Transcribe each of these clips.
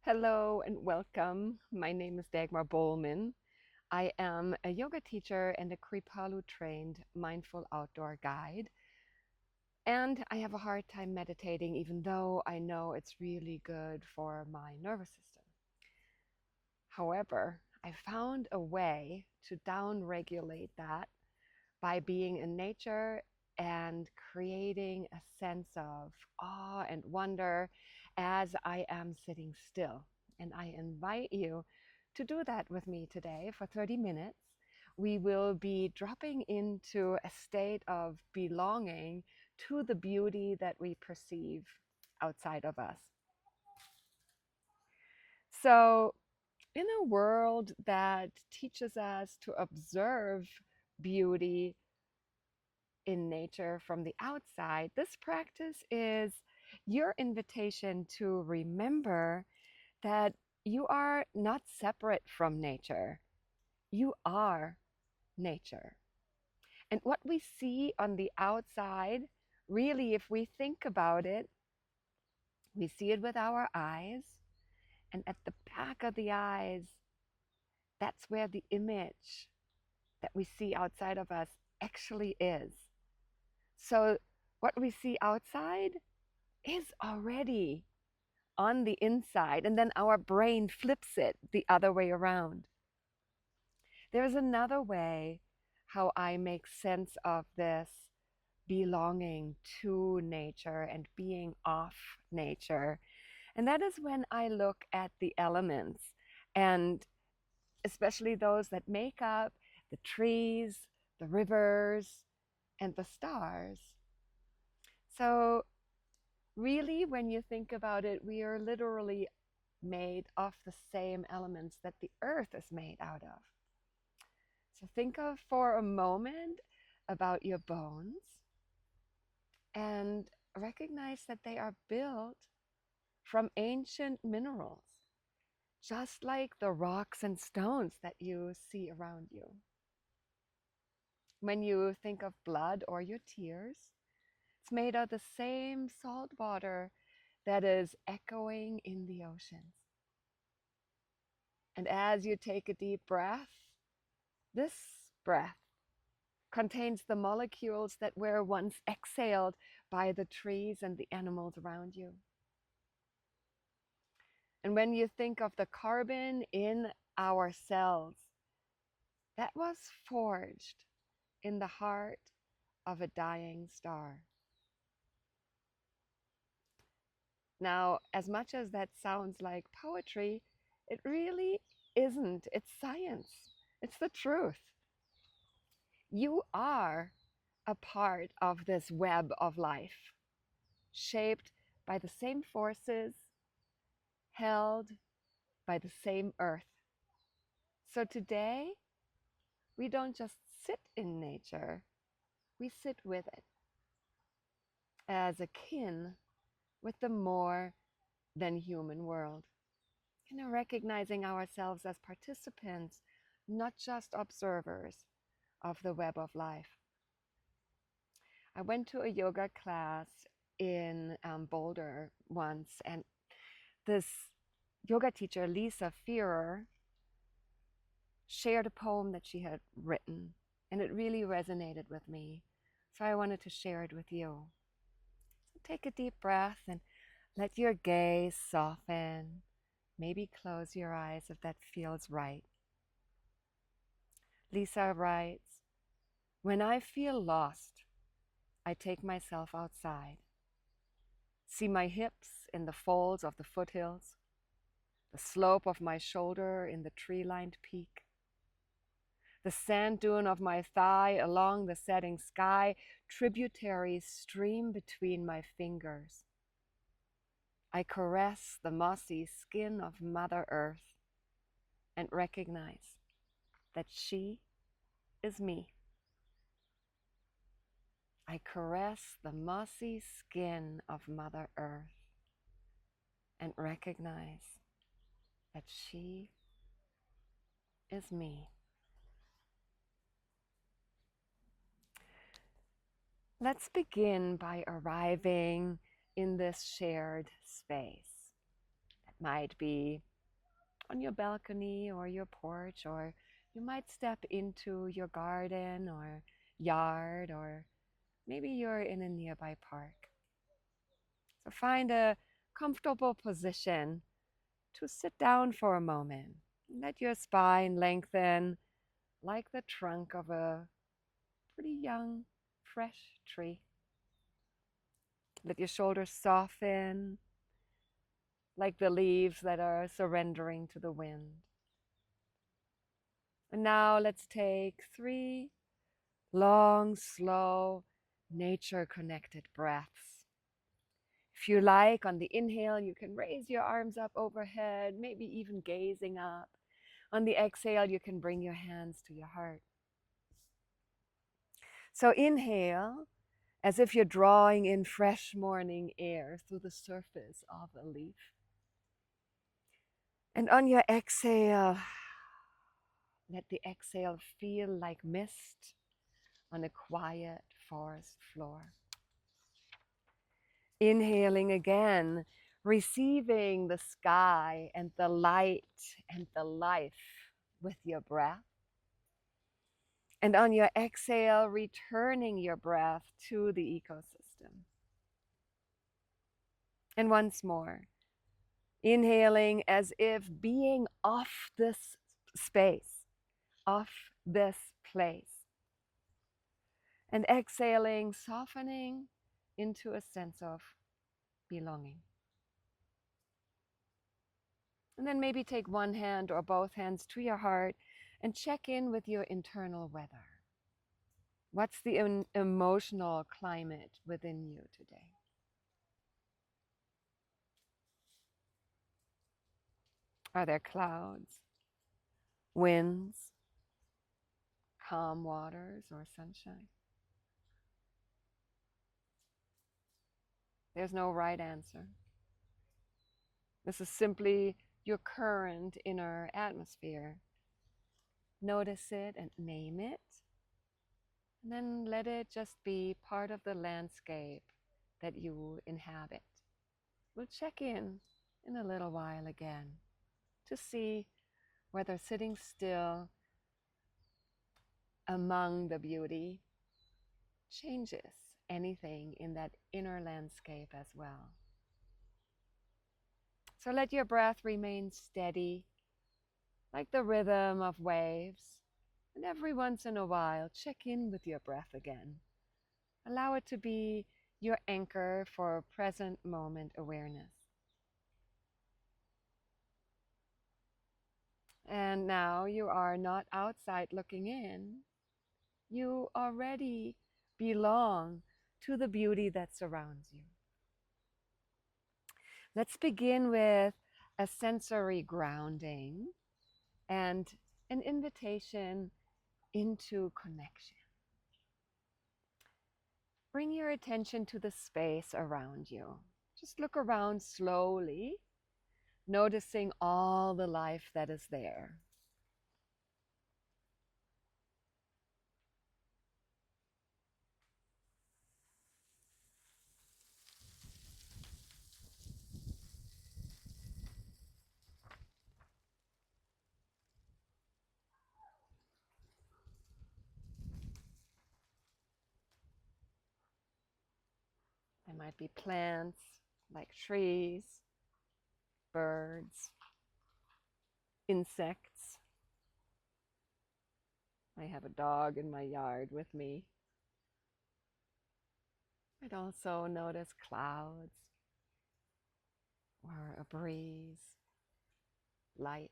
Hello and welcome. My name is Dagmar Bohlmann. I am a yoga teacher and a Kripalu-trained Mindful Outdoor guide. And I have a hard time meditating, even though I know it's really good for my nervous system. However, I found a way to down-regulate that by being in nature and creating a sense of awe and wonder as I am sitting still. And I invite you to do that with me today for 30 minutes. We will be dropping into a state of belonging to the beauty that we perceive outside of us. So, in a world that teaches us to observe beauty in nature from the outside, this practice is your invitation to remember that you are not separate from nature. You are nature. And what we see on the outside, really, if we think about it, we see it with our eyes. And at the back of the eyes, that's where the image that we see outside of us actually is. So what we see outside is already on the inside, and then our brain flips it the other way around. There's another way how I make sense of this belonging to nature and being of nature. And that is when I look at the elements, and especially those that make up the trees, the rivers, and the stars. So really, when you think about it, we are literally made of the same elements that the earth is made out of. So think of for a moment about your bones and recognize that they are built from ancient minerals, just like the rocks and stones that you see around you. When you think of blood or your tears, it's made of the same salt water that is echoing in the oceans. And as you take a deep breath, this breath contains the molecules that were once exhaled by the trees and the animals around you. And when you think of the carbon in our cells, that was forged in the heart of a dying star. Now, as much as that sounds like poetry, it really isn't. It's science. It's the truth. You are a part of this web of life, shaped by the same forces, held by the same earth. So today, we don't just sit in nature, we sit with it as a kin with the more than human world. Recognizing ourselves as participants, not just observers of the web of life. I went to a yoga class in Boulder once, and this yoga teacher, Lisa Fearer, shared a poem that she had written, and it really resonated with me. So I wanted to share it with you. So take a deep breath and let your gaze soften. Maybe close your eyes if that feels right. Lisa writes, "When I feel lost, I take myself outside. See my hips in the folds of the foothills, the slope of my shoulder in the tree-lined peak, the sand dune of my thigh along the setting sky, tributaries stream between my fingers. I caress the mossy skin of Mother Earth and recognize that she is me. I caress the mossy skin of Mother Earth and recognize that she is me." Let's begin by arriving in this shared space. That Might be on your balcony or your porch, or you might step into your garden or yard, or maybe you're in a nearby park. So find a comfortable position to sit down for a moment. Let your spine lengthen like the trunk of a pretty young, fresh tree. Let your shoulders soften like the leaves that are surrendering to the wind. And now let's take 3 long, slow, nature-connected breaths. If you like, on the inhale, you can raise your arms up overhead, maybe even gazing up. On the exhale, you can bring your hands to your heart. So inhale, as if you're drawing in fresh morning air through the surface of a leaf. And on your exhale, let the exhale feel like mist on a quiet forest floor. Inhaling again, receiving the sky and the light and the life with your breath. And on your exhale, returning your breath to the ecosystem. And once more, inhaling as if being off this space, off this place. And exhaling, softening into a sense of belonging. And then maybe take one hand or both hands to your heart and check in with your internal weather. What's the emotional climate within you today? Are there clouds, winds, calm waters, or sunshine? There's no right answer. This is simply your current inner atmosphere. Notice it and name it. And then let it just be part of the landscape that you inhabit. We'll check in a little while again to see whether sitting still among the beauty changes anything in that inner landscape as well. So let your breath remain steady, like the rhythm of waves. And every once in a while, check in with your breath again. Allow it to be your anchor for present moment awareness. And now you are not outside looking in. You already belong to the beauty that surrounds you. Let's begin with a sensory grounding and an invitation into connection. Bring your attention to the space around you. Just look around slowly, noticing all the life that is there. There might be plants like trees, birds, insects. I have a dog in my yard with me. I'd also notice clouds or a breeze, light.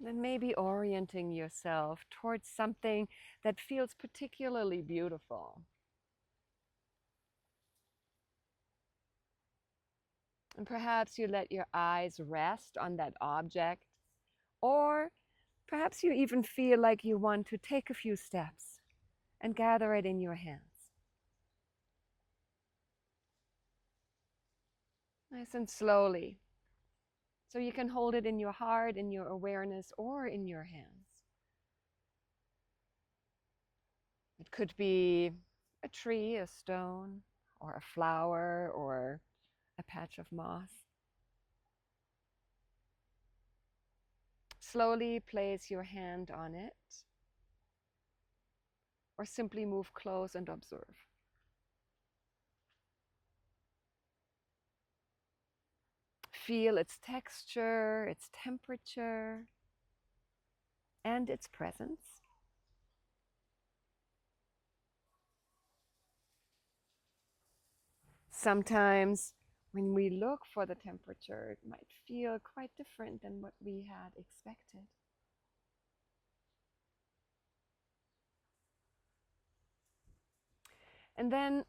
And maybe orienting yourself towards something that feels particularly beautiful. And perhaps you let your eyes rest on that object, or perhaps you even feel like you want to take a few steps and gather it in your hands. Nice and slowly. So you can hold it in your heart, in your awareness, or in your hands. It could be a tree, a stone, or a flower, or a patch of moss. Slowly place your hand on it, or simply move close and observe. Feel its texture, its temperature, and its presence. Sometimes when we look for the temperature, it might feel quite different than what we had expected. And then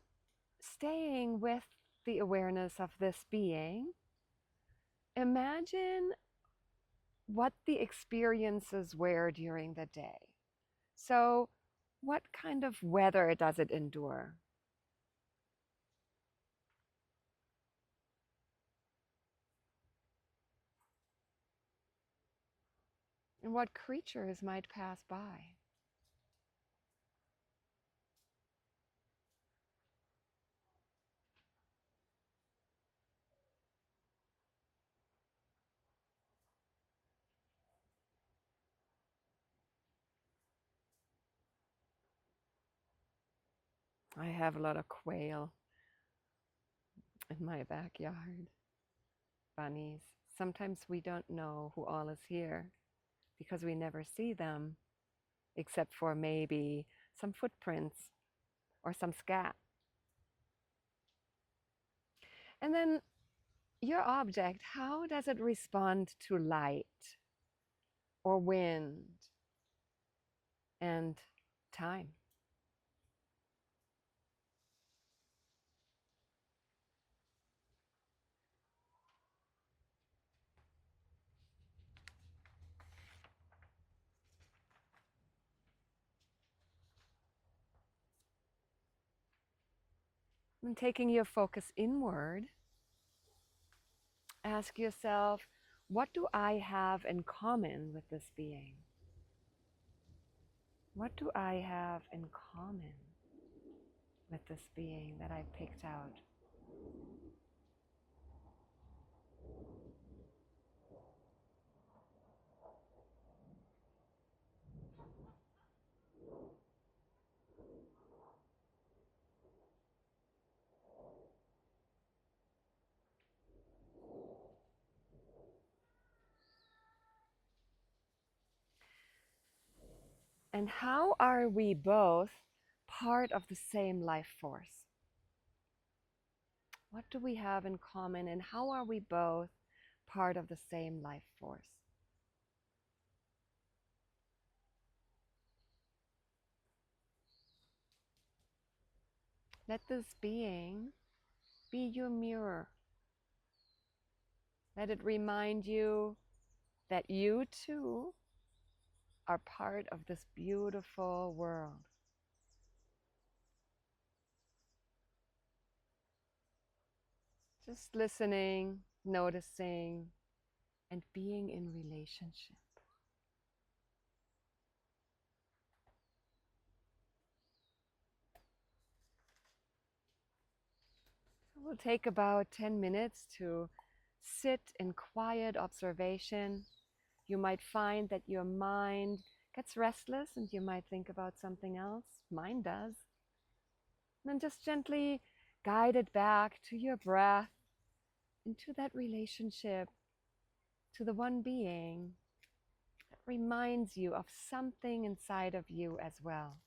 staying with the awareness of this being, imagine what the experiences were during the day. So, what kind of weather does it endure? And what creatures might pass by? I have a lot of quail in my backyard, bunnies. Sometimes we don't know who all is here because we never see them, except for maybe some footprints or some scat. And then your object, how does it respond to light or wind and time? And taking your focus inward, ask yourself, what do I have in common with this being? What do I have in common with this being that I picked out? And how are we both part of the same life force? What do we have in common, and how are we both part of the same life force? Let this being be your mirror. Let it remind you that you too are part of this beautiful world. Just listening, noticing, and being in relationship. So we'll take about 10 minutes to sit in quiet observation. You might find that your mind gets restless and you might think about something else. Mine does. And then just gently guide it back to your breath, into that relationship, to the one being that reminds you of something inside of you as well.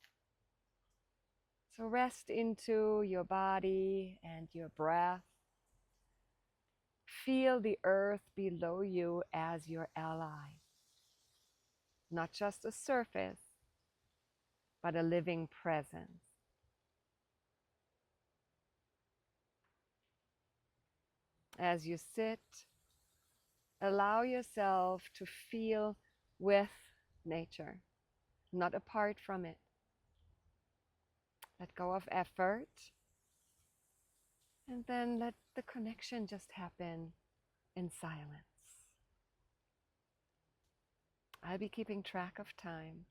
So rest into your body and your breath. Feel the earth below you as your ally. Not just a surface, but a living presence. As you sit, allow yourself to feel with nature, not apart from it. Let go of effort, and then let the connection just happen in silence. I'll be keeping track of time.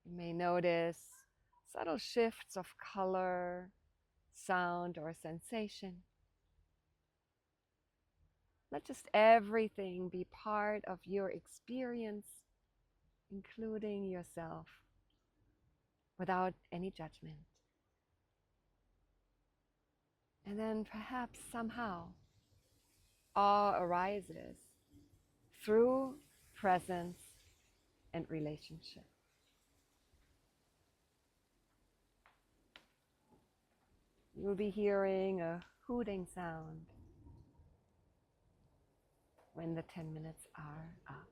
You may notice subtle shifts of color, sound, or sensation. Let just everything be part of your experience, including yourself, without any judgment. And then perhaps somehow awe arises through presence and relationship. You'll be hearing a hooting sound when the 10 minutes are up.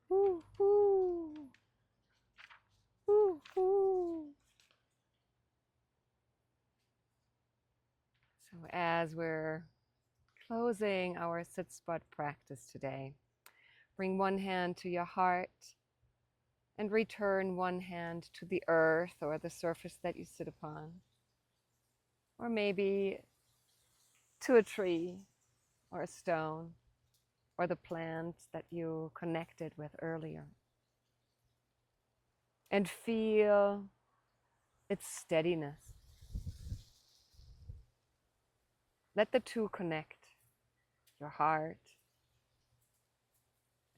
Woo, woo. Woo, woo. So as we're closing our sit spot practice today, bring one hand to your heart and return one hand to the earth or the surface that you sit upon. Or maybe to a tree or a stone or the plant that you connected with earlier. And feel its steadiness. Let the two connect, your heart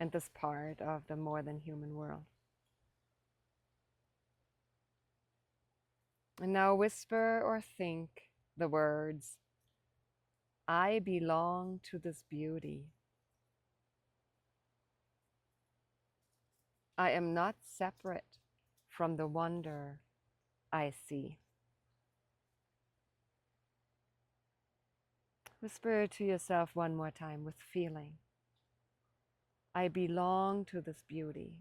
and this part of the more than human world. And now whisper or think the words, I belong to this beauty. I am not separate from the wonder I see. Whisper to yourself one more time with feeling. I belong to this beauty.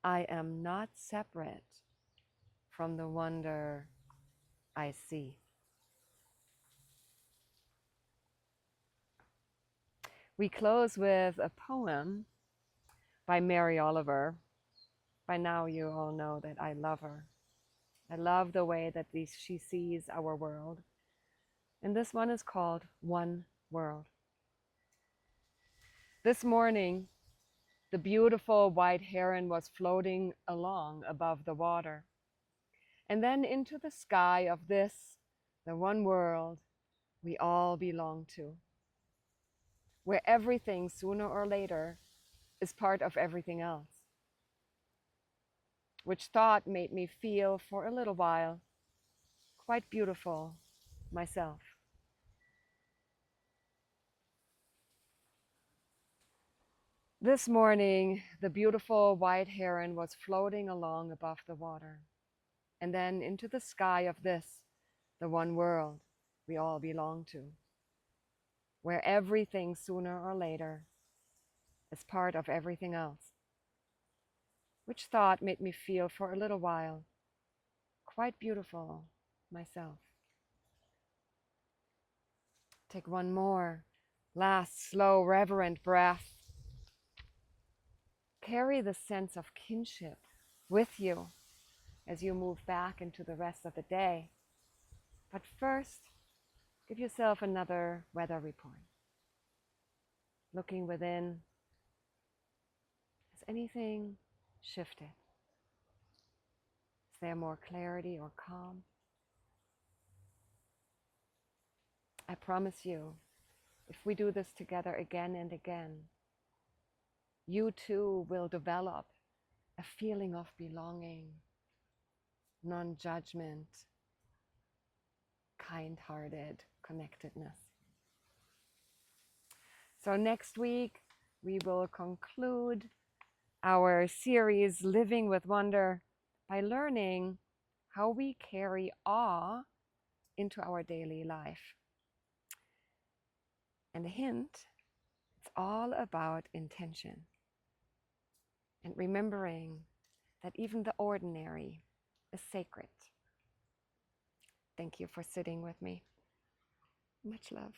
I am not separate from the wonder I see. We close with a poem by Mary Oliver. By now you all know that I love her. I love the way that she sees our world. And this one is called One World. This morning, the beautiful white heron was floating along above the water. And then into the sky of this, the one world we all belong to, where everything sooner or later is part of everything else. Which thought made me feel for a little while quite beautiful myself. This morning, the beautiful white heron was floating along above the water, and then into the sky of this, the one world we all belong to, where everything sooner or later is part of everything else. Which thought made me feel for a little while quite beautiful myself. Take one more last slow, reverent breath. Carry the sense of kinship with you as you move back into the rest of the day. But first, give yourself another weather report. Looking within, has anything shifted? Is there more clarity or calm? I promise you, if we do this together again and again, you too will develop a feeling of belonging, non-judgment, kind-hearted connectedness. So next week, we will conclude our series, Living with Wonder, by learning how we carry awe into our daily life. And a hint, it's all about intention. And remembering that even the ordinary is sacred. Thank you for sitting with me. Much love.